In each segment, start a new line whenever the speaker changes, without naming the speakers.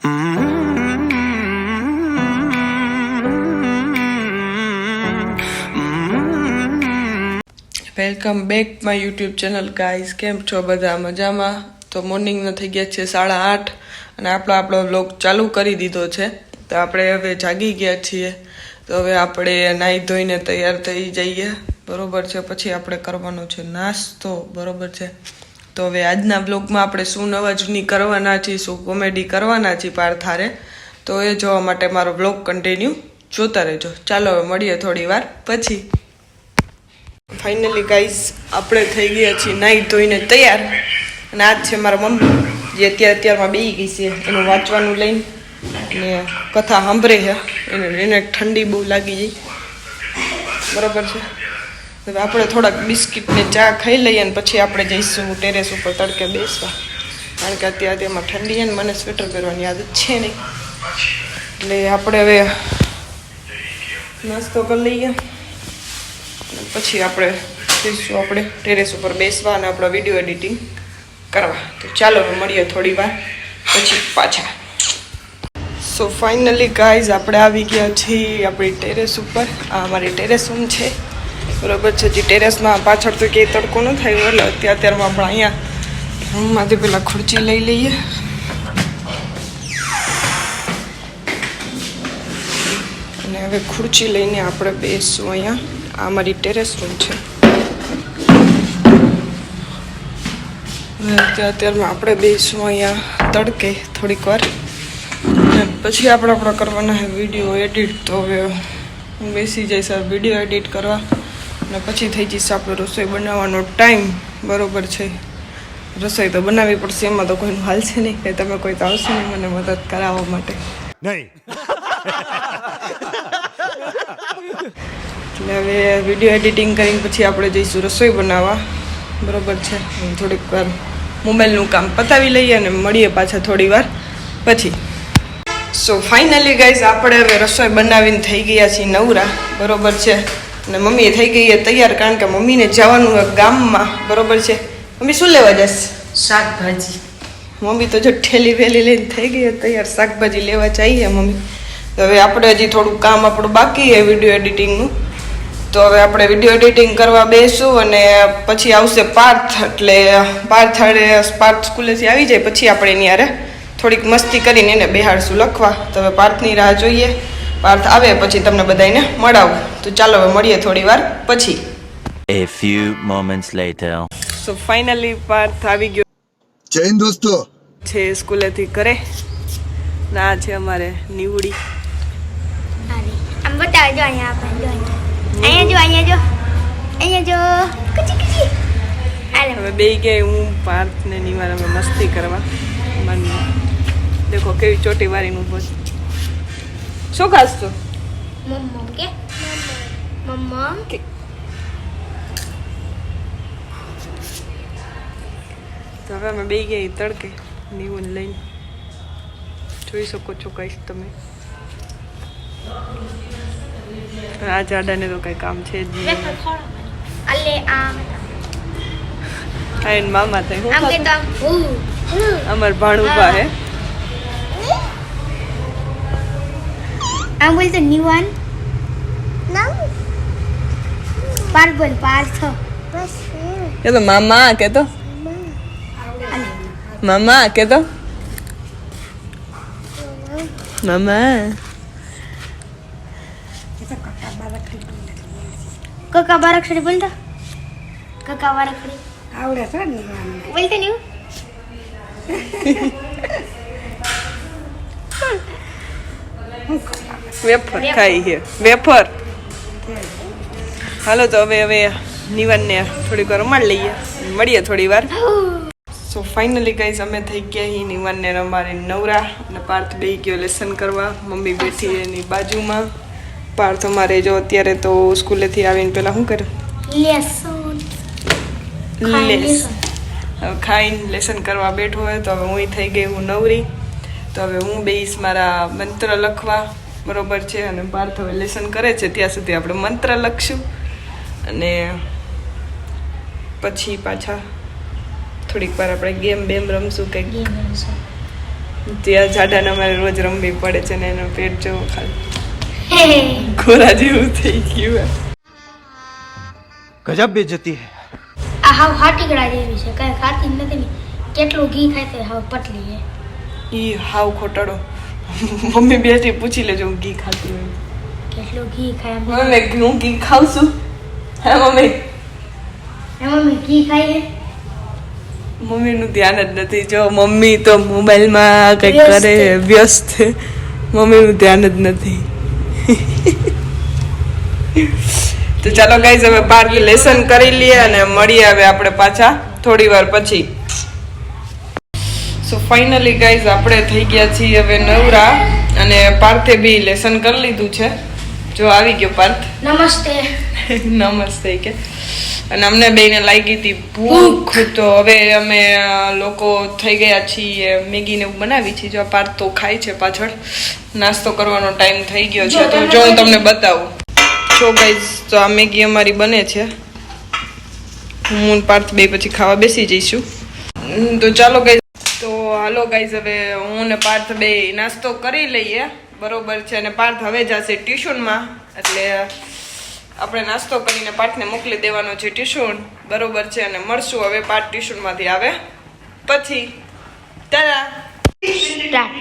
Welcome back my YouTube channel guys. કેમ છો બધા? મજામાં? તો મોર્નિંગના થઈ ગયા છે 8:30 અને આપણો વ્લોગ ચાલુ કરી દીધો છે. તો આપણે હવે જાગી ગયા છીએ. તો હવે આપણે નાહી ધોઈને તૈયાર થઈ જઈએ, બરોબર છે. પછી આપણે કરવાનો છે નાસ્તો, બરોબર છે. તો હવે આજના વ્લોગમાં આપણે શું નવા જૂની કરવાના છીએ, શું કોમેડી કરવાના છીએ પાર્થારે, તો એ જોવા માટે મારો વ્લોગ કન્ટિન્યુ જોતા રહેજો. ચાલો હવે મળીએ થોડી વાર પછી. ફાઇનલી ગાઈઝ આપણે થઈ ગયા છીએ નાહી ધોઈને તૈયાર. અને આજ છે મારા મમ્મી, જે અત્યારમાં બેસી ગઈ છે એનું વાંચવાનું લઈને ને કથા સાંભળે છે. એને ઠંડી બહુ લાગી ગઈ, બરાબર છે. હવે આપણે થોડાક બિસ્કિટ ને ચા ખાઈ લઈએ અને પછી આપણે જઈશું ટેરેસ ઉપર તડકે બેસવા, કારણ કે અત્યારે એમાં ઠંડી છે ને મને સ્વેટર પહેરવાની આદત છે નહીં. એટલે આપણે હવે નાસ્તો કરી લઈએ પછી આપણે જઈશું આપણે ટેરેસ ઉપર બેસવા અને આપણો વિડીયો એડિટિંગ કરવા. તો ચાલો મળીએ થોડી વાર પછી પાછા. સો ફાઇનલી ગાઈઝ આપણે આવી ગયા છીએ આપણી ટેરેસ ઉપર. આ અમારી ટેરેસ રૂમ છે, બરોબર છે. જે ટેરેસમાં પાછળ તો ક્યાંય તડકો ન થાય એટલે અત્યારમાં આપણે અહીંયા રૂમમાંથી પહેલાં ખુરચી લઈ લઈએ. અને હવે ખુરચી લઈને આપણે બેસશું અહીંયા. આ અમારી ટેરેસ રૂમ છે. અત્યારમાં આપણે બેસશું અહીંયા તડકે થોડીક વાર, પછી આપણે કરવાના છે વિડીયો એડિટ. તો હવે હું બેસી જઈશ વિડીયો એડિટ કરવા અને પછી થઈ જઈશ આપણે રસોઈ બનાવવાનો ટાઈમ, બરોબર છે. રસોઈ તો બનાવવી પડશે, એમાં તો કોઈનું હાલ છે નહીં કે તમે કોઈ તો આવશે નહીં મને મદદ કરાવવા માટે નહીં. એટલે હવે વિડીયો એડિટિંગ કરીને પછી આપણે જઈશું રસોઈ બનાવવા, બરોબર છે. થોડીક વાર મોબાઈલનું કામ પતાવી લઈએ અને મળીએ પાછા થોડી વાર પછી. સો ફાઇનલી ગાઈઝ આપણે હવે રસોઈ બનાવીને થઈ ગયા છીએ નવરા, બરોબર છે. અને મમ્મીએ થઈ ગઈ છે તૈયાર, કારણ કે મમ્મીને જવાનું ગામમાં, બરોબર છે. મમ્મી શું લેવા જશે?
શાકભાજી.
મમ્મી તો જો ઠેલી વેલી લઈને થઈ ગઈ તૈયાર, શાકભાજી લેવા જઈએ મમ્મી. તો હવે આપણે હજી થોડું કામ આપણું બાકી છે વિડીયો એડિટિંગનું. તો હવે આપણે વિડીયો એડિટિંગ કરવા બેસું અને પછી આવશે પાર્થ. એટલે પાર્થ સ્કૂલેથી આવી જાય પછી આપણે એની યારે થોડીક મસ્તી કરીને એને બેહાડશું લખવા. તો હવે પાર્થની રાહ જોઈએ. પાર્થ આવે પછી તમને બધાને મળાવું. તો ચાલો હવે મળીએ થોડી વાર પછી.
A few moments later.
So finally Parth આવી ગયો.
જય હિન્દ દોસ્તો.
છે સ્કૂલેથી ઘરે. ના છે અમારે નીવડી.
આમ બતાવજો અહીંયા જો કચી કચી.
હવે બે ગયા હું પાર્થ ને નિવાર અમે મસ્તી કરવા. દેખો કેવી ચોટી વાળીનું બોલ. શું ખાસ તું?
મમ્મા કે મમ્મા કે
તો હવે અમે બે ગયા તડકે નીવન લઈને. જોઈ શકો છો કઈશ તમે. આ જાડાને તો કઈ કામ છે જ નહીં.
અલે આ
આયન મામા થાય.
આમ કે તો
અમાર ભાણુબા હે.
આમ બોલતો નિવાન નામ પાર્બલ પાર્થ બસ
કે તો મામા કે તો મામા કે તો મામા
કાકા બારકડી બોલતો. કાકા બારકડી
આવડે છે ને
બોલતો નહીં.
વેફર ખાઈ છે, વેફર. હાલો તો હવે નિવાનને થોડીક વાર રમાડ લઈએ, મળીએ થોડી વાર. સો ફાઇનલી ગાઈઝ અમે થઈ ગયા અહીં નિવાનને રમાડી નવરા. અને પાર્થ બેસી ગયો લેસન કરવા. મમ્મી બેઠી એની બાજુમાં. પાર્થ અમારે જો અત્યારે તો સ્કૂલેથી આવીને પેલા શું કર્યું? ખાઈને લેસન કરવા બેઠો હોય. તો હવે હું થઈ ગઈ હું નવરી. તો હવે હું બેસીશ મારા મંત્ર લખવા, બરોબર છે. અને પાર્થ હવે લેસન કરે છે ત્યાં સુધી આપણે મંત્ર લખશું અને પછી પાછા થોડીક વાર આપણે ગેમ રમશું કંઈક. ત્યાં જાડાને અમારે રોજ રમવી પડે છે ને એનો પેટ જોવો ખાલી ઘોડા જેવું થઈ ગયું.
गजब बेइज्जती है.
આ હાવ હાટીકડા જેવી છે, કઈ ખાતી જ નથી ને. કેટલું ઘી ખાય તો હાવ પતલી છે.
ઈ હાવ ખોટાડો. મમ્મી બેઠી પૂછી લેજો હું ઘી ખાતી હોય.
કેટલું ઘી ખાય એમ.
મમ્મી હું ઘી ખાઉં છું. હે મમ્મી?
મમ્મી ઘી ખાય છે.
મમ્મીનું ધ્યાન જ નથી. જો મમ્મી તો મોબાઈલમાં કંઈક કરે, વ્યસ્ત. મમ્મીનું ધ્યાન જ નથી. તો ચાલો ગાઈઝ હવે પાર્ક લેસન કરી લઈએ અને મળીએ હવે આપણે પાછા થોડી વાર પછી. સો ફાઇનલી ગાઈઝ આપણે થઈ ગયા છીએ હવે નવરા અને પાર્થે બી લેસન કરી લીધું છે. જો આવી ગયો પાર્થ.
નમસ્તે.
નમસ્તે કે. અને અમને બેને લાગી હતી ભૂખ, તો હવે અમે લોકો થઈ ગયા છીએ મેગી ને એવું બનાવી છે. જો પાર્થ તો ખાય છે પાછળ. નાસ્તો કરવાનો ટાઈમ થઈ ગયો છે તો જો હું તમને બતાવું. જો ગાઈઝ તો આ મેગી અમારી બને છે. હું પાર્થ બે પછી ખાવા બેસી જઈશું. તો ચાલો ગાઈઝ, તો હાલો ગાઈઝ હવે હું ને પાર્થ બે નાસ્તો કરી લઈએ. બરોબર છે. અને પાર્થ હવે જશે ટ્યુશનમાં, એટલે આપણે નાસ્તો કરીને પાર્થને મોકલી દેવાનો છે ટ્યુશન. બરોબર છે. અને મળશું હવે પાર્થ ટ્યુશનમાંથી આવે પછી. તારા
સ્ટાર્ટ.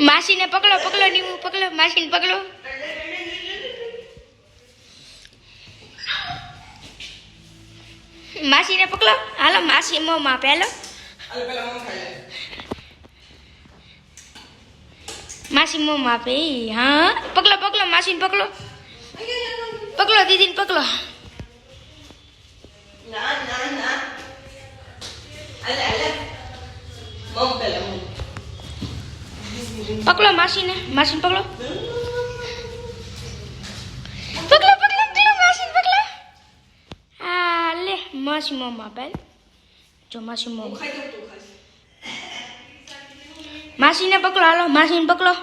માસીને પકડો, પકડો નીમુ, પકડો માસીને પકડો. માસીને પકડો. હાલો માસી મોં આપે. હાલો માસી મોં આપે. હા પકડો, પકડો માસીને પકડો. પકડો દીદીને પકડો. પકડો માસીને, માસીને પકડો. પકડો, પકડો, પકડો માસીને પકડો. આ લે માસી મોં આપે. જો માસી મોં. માસીને પકડો. હાલો માસીને પકડો.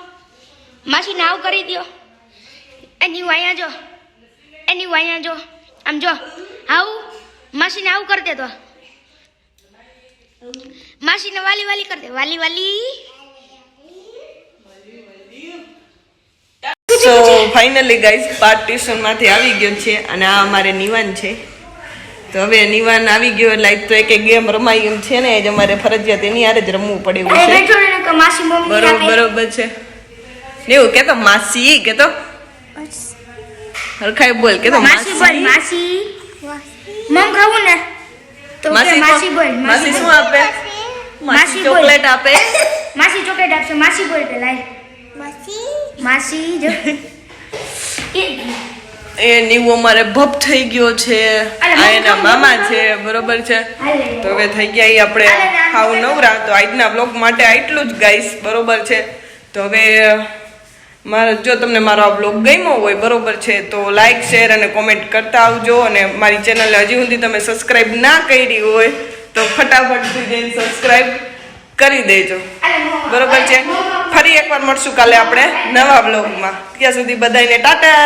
માસીને આવ કરી દો. એની અહીંયા જો, એની અહીંયા જો, આમ જો આવું. માસીને આવું કરી દે. તો માસીને વાલી વાલી કરી દે. વાલી વાલી.
સો ફાઇનલી ગાઈઝ પાર્થ ટ્યુશનમાંથી આવી ગયો છે અને આ અમારે નિવાન છે. તો હવે નિવાન આવી ગયો એટલે તો એક ગેમ રમાઈ એમ છે ને, એ જ અમારે ફરજિયાત એની યારે જ રમવું પડે એવું છે.
માસી મમ્મી
બરોબર છે ને એવું કેતો માસી કેતો હરખાઈ બોલ કેતો
માસી બોલ. માસી મમ ખાવું ને તો માસી બોલ.
માસી શું આપે? માસી
બોલ.
ચોકલેટ આપે.
માસી ચોકલેટ આપશે. માસી બોલ પેલા. માસી માસી જો
એ નીવું અમારે ભપ થઈ ગયો છે. આ એના મામા છે. બરોબર છે. તો હવે થઈ ગયા ઈ આપણે હાવ નવરા. તો આજના બ્લોગ માટે આટલું જ ગાઈસ. બરોબર છે. તો હવે જો તમને મારો આ બ્લોગ ગમ્યો હોય બરોબર છે તો લાઈક, શેર અને કોમેન્ટ કરતા આવજો. અને મારી ચેનલને હજી સુધી તમે સબસ્ક્રાઈબ ના કરી હોય તો ફટાફટથી જઈને સબસ્ક્રાઈબ કરી દેજો. બરોબર છે. ફરી એકવાર મળશું કાલે આપણે નવા બ્લોગમાં. ત્યાં સુધી બધાને ટાટા.